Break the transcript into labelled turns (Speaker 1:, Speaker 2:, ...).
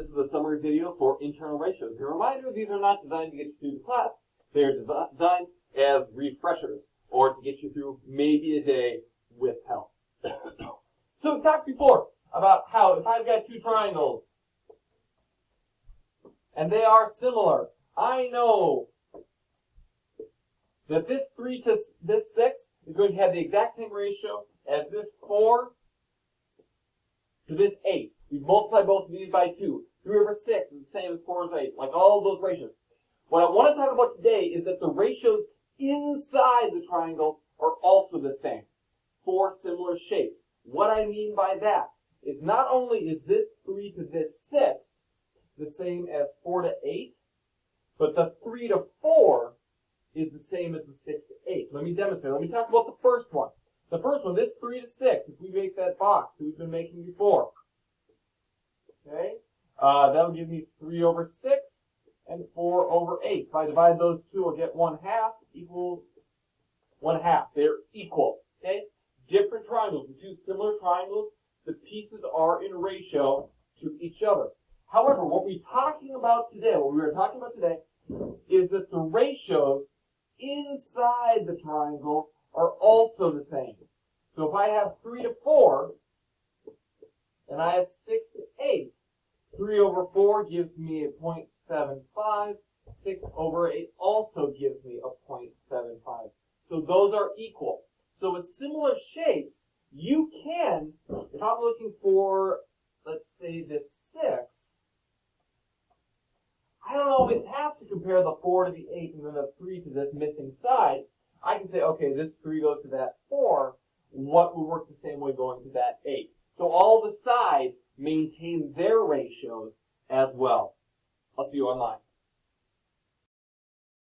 Speaker 1: is the summary video for internal ratios. A reminder, these are not designed to get you through the class. They are designed as refreshers, or to get you through maybe a day with help. So we've talked before about how if I've got two triangles, and they are similar, I know that this 3 to this 6 is going to have the exact same ratio as this 4 to this 8. We multiply both of these by 2. 3 over 6 is the same as 4 over 8, like all of those ratios. What I want to talk about today is that the ratios inside the triangle are also the same for similar shapes. What I mean by that is not only is this 3 to this 6 the same as 4 to 8, but the 3 to 4 is the same as the 6 to 8. Let me demonstrate. Let me talk about the first one. The first one, this 3 to 6, if we make that box that we've been making before, okay, that'll give me 3 over 6 and 4 over 8. If I divide those two, I'll get 1/2 equals 1/2. They're equal, okay? Different triangles, the two similar triangles, the pieces are in ratio to each other. However, what we were talking about today is that the ratios inside the triangle are also the same. So if I have 3 to 4, and I have 6 to 8, 3 over 4 gives me a 0.75. 6 over 8 also gives me a 0.75. So those are equal. So with similar shapes, you can, if I'm looking for, let's say, this 6, I don't always have to compare the 4 to the 8 and then the 3 to this missing side. I can say, okay, this 3 goes to that 4. What would work the same way going to that 8? So all the sides maintain their ratios as well. I'll see you online.